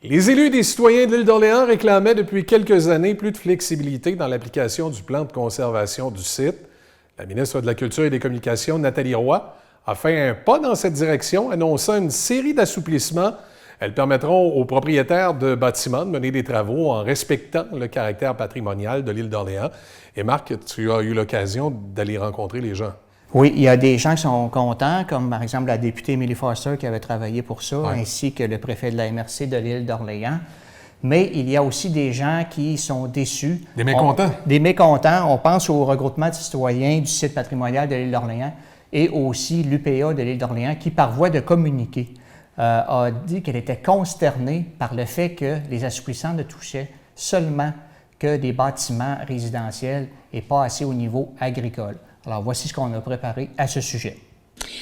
Les élus des citoyens de l'île d'Orléans réclamaient depuis quelques années plus de flexibilité dans l'application du plan de conservation du site. La ministre de la Culture et des Communications, Nathalie Roy, a fait un pas dans cette direction, annonçant une série d'assouplissements. Elles permettront aux propriétaires de bâtiments de mener des travaux en respectant le caractère patrimonial de l'île d'Orléans. Et Marc, tu as eu l'occasion d'aller rencontrer les gens. Oui, il y a des gens qui sont contents, comme par exemple la députée Emily Foster qui avait travaillé pour ça, ainsi que le préfet de la MRC de l'île d'Orléans. Mais il y a aussi des gens qui sont déçus. Des mécontents? Des mécontents. On pense au regroupement de citoyens du site patrimonial de l'île d'Orléans et aussi l'UPA de l'île d'Orléans qui, par voie de communiqué, a dit qu'elle était consternée par le fait que les assouplissements ne touchaient seulement que des bâtiments résidentiels et pas assez au niveau agricole. Alors, voici ce qu'on a préparé à ce sujet.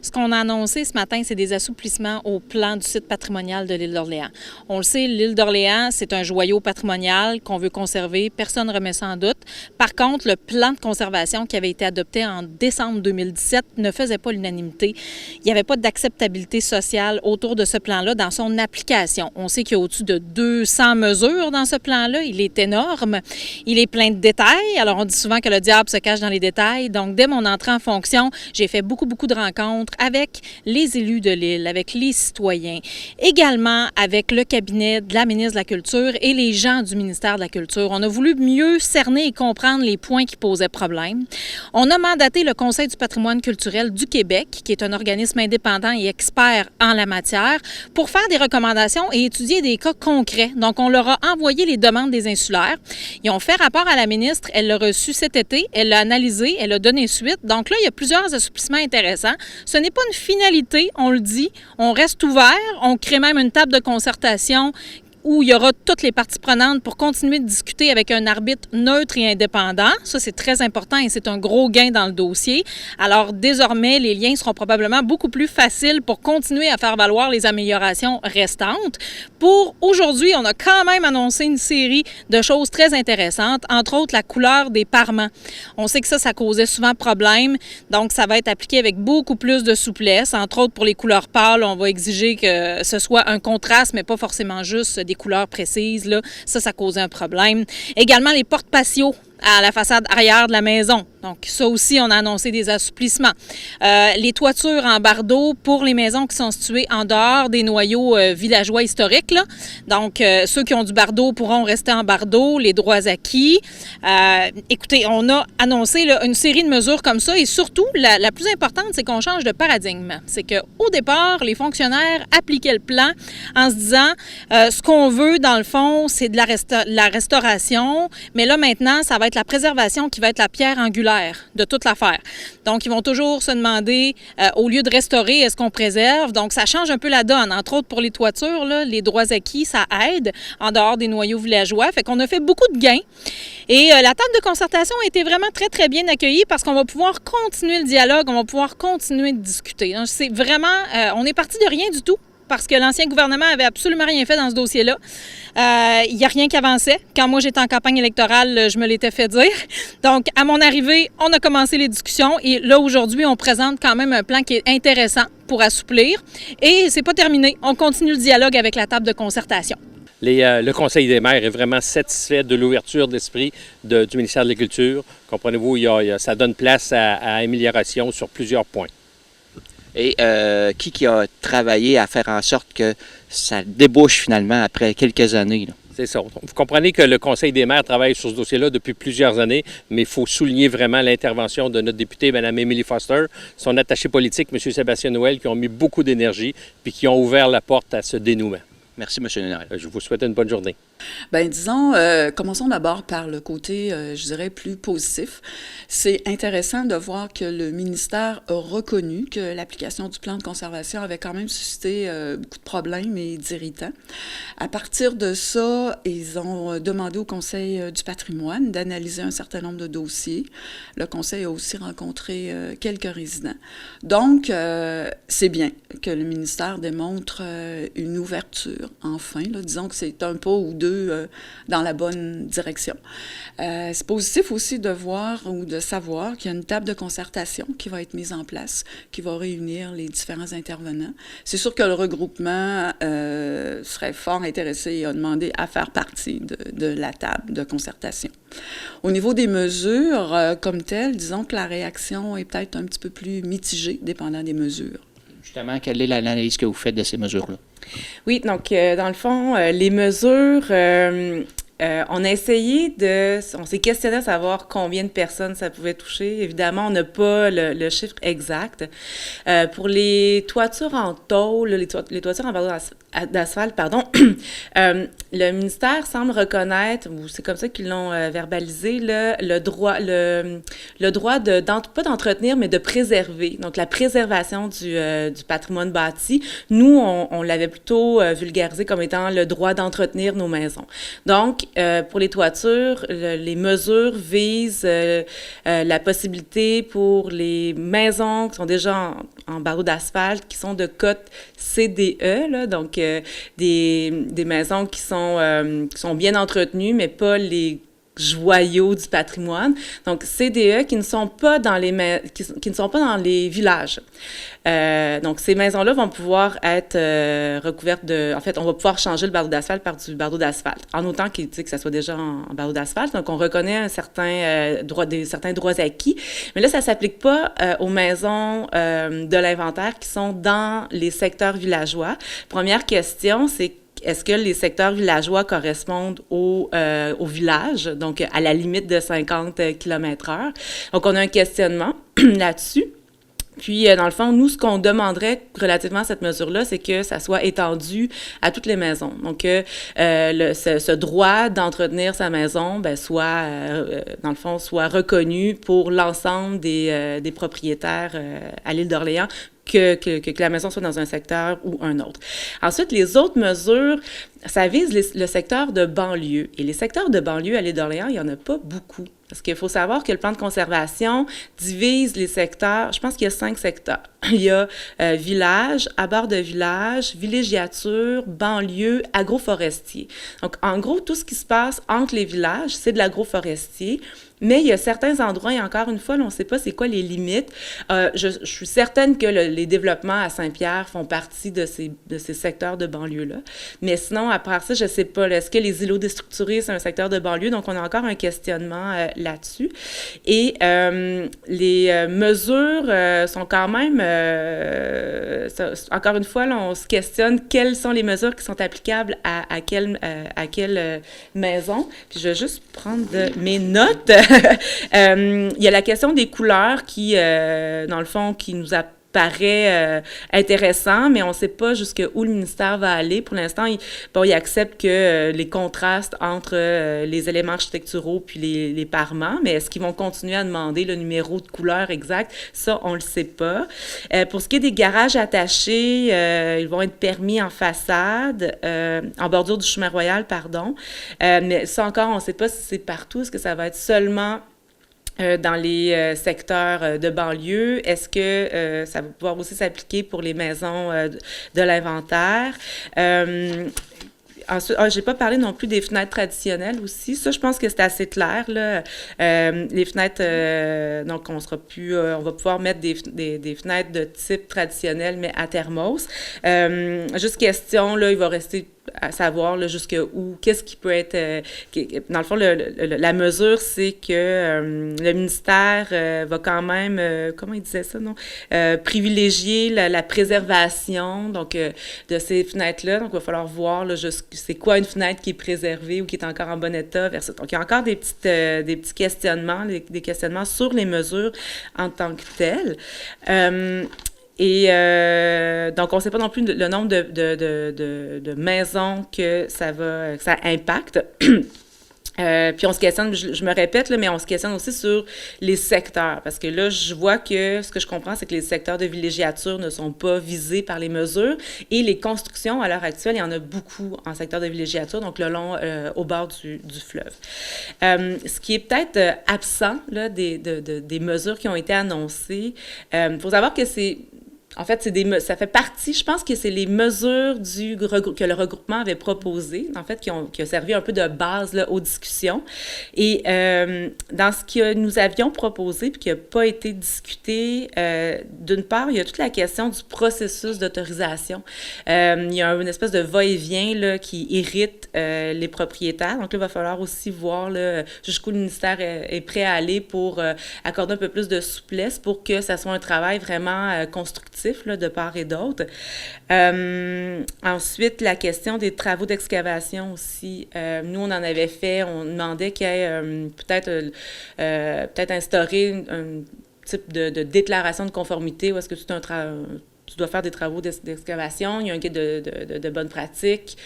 Ce qu'on a annoncé ce matin, c'est des assouplissements au plan du site patrimonial de l'île d'Orléans. On le sait, l'île d'Orléans, c'est un joyau patrimonial qu'on veut conserver. Personne ne remet ça en doute. Par contre, le plan de conservation qui avait été adopté en décembre 2017 ne faisait pas l'unanimité. Il n'y avait pas d'acceptabilité sociale autour de ce plan-là dans son application. On sait qu'il y a au-dessus de 200 mesures dans ce plan-là. Il est énorme. Il est plein de détails. Alors, on dit souvent que le diable se cache dans les détails. Donc, dès mon entrée en fonction, j'ai fait beaucoup de rencontres avec les élus de l'île, avec les citoyens, également avec le cabinet de la ministre de la Culture et les gens du ministère de la Culture. On a voulu mieux cerner et comprendre les points qui posaient problème. On a mandaté le Conseil du patrimoine culturel du Québec, qui est un organisme indépendant et expert en la matière, pour faire des recommandations et étudier des cas concrets. Donc, on leur a envoyé les demandes des insulaires. Ils ont fait rapport à la ministre. Elle l'a reçu cet été. Elle l'a analysé. Elle a donné suite. Donc là, il y a plusieurs assouplissements intéressants. Ce n'est pas une finalité, on le dit. On reste ouvert. On crée même une table de concertation où il y aura toutes les parties prenantes pour continuer de discuter avec un arbitre neutre et indépendant. Ça, c'est très important et c'est un gros gain dans le dossier. Alors, désormais, les liens seront probablement beaucoup plus faciles pour continuer à faire valoir les améliorations restantes. Pour aujourd'hui, on a quand même annoncé une série de choses très intéressantes, entre autres la couleur des parements. On sait que ça causait souvent problème, donc ça va être appliqué avec beaucoup plus de souplesse. Entre autres, pour les couleurs pâles, on va exiger que ce soit un contraste, mais pas forcément juste des couleurs précises. Là. Ça causait un problème. Également, les portes patio à la façade arrière de la maison. Donc, ça aussi, on a annoncé des assouplissements. Les toitures en bardeaux pour les maisons qui sont situées en dehors des noyaux villageois historiques. Là. Donc, ceux qui ont du bardeau pourront rester en bardeau, les droits acquis. Écoutez, on a annoncé là, une série de mesures comme ça et surtout, la plus importante, c'est qu'on change de paradigme. C'est qu'au départ, les fonctionnaires appliquaient le plan en se disant ce qu'on veut, dans le fond, c'est de la restauration, mais là, maintenant, ça va être la préservation qui va être la pierre angulaire de toute l'affaire. Donc, ils vont toujours se demander, au lieu de restaurer, est-ce qu'on préserve? Donc, ça change un peu la donne. Entre autres, pour les toitures, là, les droits acquis, ça aide en dehors des noyaux villageois. Fait qu'on a fait beaucoup de gains. Et la table de concertation a été vraiment très bien accueillie parce qu'on va pouvoir continuer le dialogue, on va pouvoir continuer de discuter. Donc, c'est vraiment, on est parti de rien du tout. Parce que l'ancien gouvernement avait absolument rien fait dans ce dossier-là. Il n'y a rien qui avançait. Quand moi, j'étais en campagne électorale, je me l'étais fait dire. Donc, à mon arrivée, on a commencé les discussions. Et là, aujourd'hui, on présente quand même un plan qui est intéressant pour assouplir. Et c'est pas terminé. On continue le dialogue avec la table de concertation. Le Conseil des maires est vraiment satisfait de l'ouverture d'esprit du ministère de la Culture. Comprenez-vous, ça donne place à amélioration sur plusieurs points. Et qui a travaillé à faire en sorte que ça débouche finalement après quelques années? Là? C'est ça. Vous comprenez que le Conseil des maires travaille sur ce dossier-là depuis plusieurs années, mais il faut souligner vraiment l'intervention de notre députée, Mme Emily Foster, son attaché politique, M. Sébastien Noël, qui ont mis beaucoup d'énergie puis qui ont ouvert la porte à ce dénouement. Merci, M. Noël. Je vous souhaite une bonne journée. Bien, disons, commençons d'abord par le côté, je dirais, plus positif. C'est intéressant de voir que le ministère a reconnu que l'application du plan de conservation avait quand même suscité beaucoup de problèmes et d'irritants. À partir de ça, ils ont demandé au Conseil du patrimoine d'analyser un certain nombre de dossiers. Le Conseil a aussi rencontré quelques résidents. Donc, c'est bien que le ministère démontre une ouverture, enfin. Là, disons que c'est un pas ou deux deux dans la bonne direction. C'est positif aussi de voir ou de savoir qu'il y a une table de concertation qui va être mise en place, qui va réunir les différents intervenants. C'est sûr que le regroupement serait fort intéressé et a demandé à faire partie de la table de concertation. Au niveau des mesures comme telles, disons que la réaction est peut-être un petit peu plus mitigée, dépendant des mesures. Justement, quelle est l'analyse que vous faites de ces mesures-là? Oui, donc dans le fond, les mesures, on a essayé on s'est questionné à savoir combien de personnes ça pouvait toucher. Évidemment, on n'a pas le chiffre exact. Pour les toitures en tôle, les toitures en bardeau d'asphalte, pardon, le ministère semble reconnaître, ou c'est comme ça qu'ils l'ont verbalisé, le droit pas d'entretenir, mais de préserver. Donc, la préservation du patrimoine bâti. Nous, on l'avait plutôt vulgarisé comme étant le droit d'entretenir nos maisons. Donc, pour les toitures, les mesures visent la possibilité pour les maisons qui sont déjà en barreau d'asphalte, qui sont de cote CDE, là, donc des maisons qui sont bien entretenues, mais pas les joyaux du patrimoine. Donc, CDE qui ne sont pas dans qui ne sont pas dans les villages. Donc, ces maisons-là vont pouvoir être recouvertes en fait, on va pouvoir changer le bardeau d'asphalte par du bardeau d'asphalte, en autant que ça soit déjà en bardeau d'asphalte. Donc, on reconnaît certains droits acquis. Mais là, ça ne s'applique pas aux maisons de l'inventaire qui sont dans les secteurs villageois. Première question, c'est est-ce que les secteurs villageois correspondent au village, donc à la limite de 50 km/h? Donc, on a un questionnement là-dessus. Puis, dans le fond, nous, ce qu'on demanderait relativement à cette mesure-là, c'est que ça soit étendu à toutes les maisons. Donc, ce droit d'entretenir sa maison, soit, dans le fond, soit reconnu pour l'ensemble des propriétaires à l'île d'Orléans, que la maison soit dans un secteur ou un autre. Ensuite, les autres mesures, ça vise le secteur de banlieue. Et les secteurs de banlieue à l'île d'Orléans, il n'y en a pas beaucoup. Parce qu'il faut savoir que le plan de conservation divise les secteurs, je pense qu'il y a 5 secteurs. Il y a village, abord de village, villégiature, banlieue, agroforestier. Donc, en gros, tout ce qui se passe entre les villages, c'est de l'agroforestier. Mais il y a certains endroits, et encore une fois, là, on ne sait pas c'est quoi les limites. Je suis certaine que les développements à Saint-Pierre font partie de ces secteurs de banlieue-là. Mais sinon, à part ça, je ne sais pas. Là, est-ce que les îlots déstructurés, c'est un secteur de banlieue? Donc, on a encore un questionnement là-dessus. Et les mesures sont quand même... encore une fois, là, on se questionne quelles sont les mesures qui sont applicables à quelle maison. Puis je vais juste prendre mes notes. Il y a la question des couleurs qui, dans le fond, qui nous paraît intéressant, mais on ne sait pas jusqu'où le ministère va aller. Pour l'instant, il accepte que les contrastes entre les éléments architecturaux puis les parements, mais est-ce qu'ils vont continuer à demander le numéro de couleur exact? Ça, on ne le sait pas. Pour ce qui est des garages attachés, ils vont être permis en façade, en bordure du chemin royal, pardon. Mais ça encore, on ne sait pas si c'est partout. Est-ce que ça va être seulement dans les secteurs de banlieue? Est-ce que ça va pouvoir aussi s'appliquer pour les maisons de l'inventaire? Ensuite, j'ai pas parlé non plus des fenêtres traditionnelles aussi. Ça, je pense que c'est assez clair, là. Les fenêtres, donc on va pouvoir mettre des fenêtres de type traditionnel, mais à thermos. Juste question, là, il va rester à savoir là, jusqu'où, qu'est-ce qui peut être... dans le fond, la mesure, c'est que le ministère va quand même, comment il disait ça, non? Privilégier la préservation donc, de ces fenêtres-là. Donc, il va falloir voir là, c'est quoi une fenêtre qui est préservée ou qui est encore en bon état versus... Donc, il y a encore des petits questionnements, des questionnements sur les mesures en tant que telles. Et donc, on ne sait pas non plus le nombre de maisons que ça impacte. Puis on se questionne, je me répète, là, mais on se questionne aussi sur les secteurs. Parce que là, je vois que ce que je comprends, c'est que les secteurs de villégiature ne sont pas visés par les mesures. Et les constructions, à l'heure actuelle, il y en a beaucoup en secteur de villégiature, donc le long, au bord du fleuve. Ce qui est peut-être absent là, des mesures qui ont été annoncées, il faut savoir que En fait, ça fait partie, je pense que c'est les mesures que le regroupement avait proposées, en fait, qui ont servi un peu de base là, aux discussions. Et dans ce que nous avions proposé puis qui n'a pas été discuté, d'une part, il y a toute la question du processus d'autorisation. Il y a une espèce de va-et-vient là, qui irrite les propriétaires. Donc là, il va falloir aussi voir là, jusqu'où le ministère est prêt à aller pour accorder un peu plus de souplesse pour que ça soit un travail vraiment constructif là, de part et d'autre. Ensuite, la question des travaux d'excavation aussi. Nous, on en avait fait, on demandait qu'il y ait peut-être instaurer un type de déclaration de conformité où est-ce que tu dois faire des travaux d'excavation, il y a un guide de bonnes pratiques,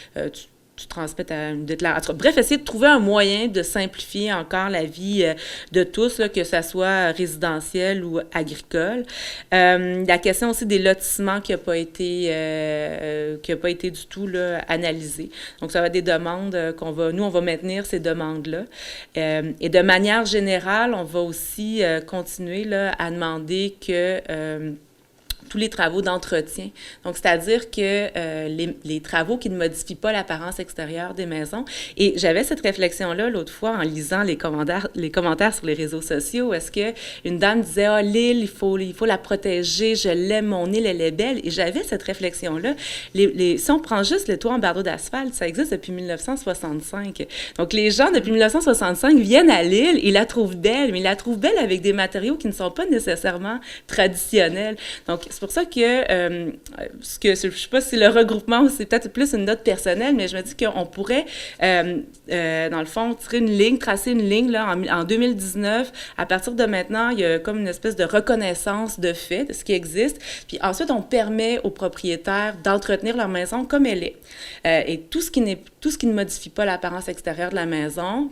tu transmets une déclaration. Bref, essayer de trouver un moyen de simplifier encore la vie de tous, là, que ça soit résidentiel ou agricole. La question aussi des lotissements qui n'a pas été du tout là, analysée. Donc, ça va être des demandes on va maintenir ces demandes-là. Et de manière générale, on va aussi continuer là, à demander que tous les travaux d'entretien. Donc, c'est-à-dire que les travaux qui ne modifient pas l'apparence extérieure des maisons. Et j'avais cette réflexion-là l'autre fois en lisant les commentaires sur les réseaux sociaux. Est-ce qu'une dame disait « Ah, l'île, il faut la protéger, je l'aime, mon île, elle est belle. » Et j'avais cette réflexion-là. Si on prend juste le toit en bardeau d'asphalte, ça existe depuis 1965. Donc, les gens, depuis 1965, viennent à l'île, ils la trouvent belle, mais ils la trouvent belle avec des matériaux qui ne sont pas nécessairement traditionnels. Donc, c'est pour ça que, je ne sais pas si le regroupement ou c'est peut-être plus une note personnelle, mais je me dis qu'on pourrait, dans le fond, tracer une ligne là, en 2019. À partir de maintenant, il y a comme une espèce de reconnaissance de fait de ce qui existe. Puis ensuite, on permet aux propriétaires d'entretenir leur maison comme elle est. Et tout ce qui ne modifie pas l'apparence extérieure de la maison,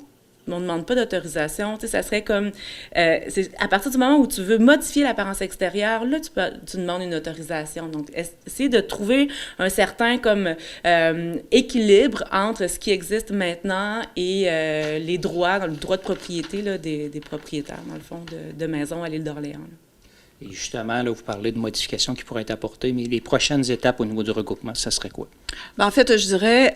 on ne demande pas d'autorisation. Tu sais, ça serait comme... c'est à partir du moment où tu veux modifier l'apparence extérieure, là, tu demandes une autorisation. Donc, essayer de trouver un certain comme équilibre entre ce qui existe maintenant et les droits, le droit de propriété là, des propriétaires, dans le fond, de maisons à l'île d'Orléans. Là. Et justement, là, vous parlez de modifications qui pourraient être apportées, mais les prochaines étapes au niveau du regroupement, ça serait quoi? Bien, en fait, je dirais,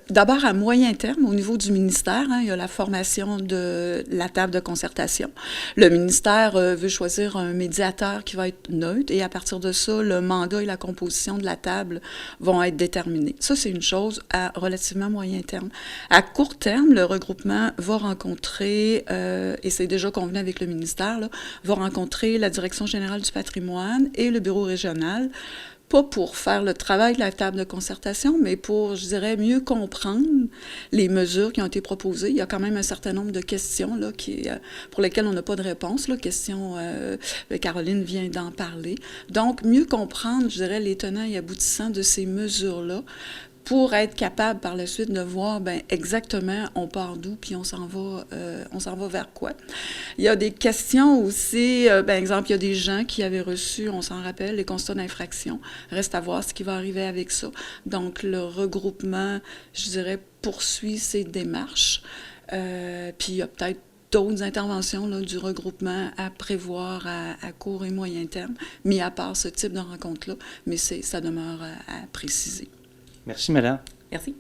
d'abord à moyen terme, au niveau du ministère, il y a la formation de la table de concertation. Le ministère veut choisir un médiateur qui va être neutre et à partir de ça, le mandat et la composition de la table vont être déterminés. Ça, c'est une chose à relativement moyen terme. À court terme, le regroupement va rencontrer, et c'est déjà convenu avec le ministère, là, va rencontrer la Direction générale du patrimoine et le bureau régional, pas pour faire le travail de la table de concertation, mais pour, je dirais, mieux comprendre les mesures qui ont été proposées. Il y a quand même un certain nombre de questions là, pour lesquelles on n'a pas de réponse. Là. Caroline vient d'en parler. Donc, mieux comprendre, je dirais, les tenants et aboutissants de ces mesures-là, pour être capable par la suite de voir exactement on part d'où puis on s'en va vers quoi. Il y a des questions aussi, exemple, il y a des gens qui avaient reçu, on s'en rappelle, les constats d'infraction. Reste à voir ce qui va arriver avec ça. Donc, le regroupement, je dirais, poursuit ses démarches. Puis, il y a peut-être d'autres interventions là, du regroupement à prévoir à court et moyen terme, mis à part ce type de rencontre-là, mais ça demeure à préciser. Merci, madame. Merci.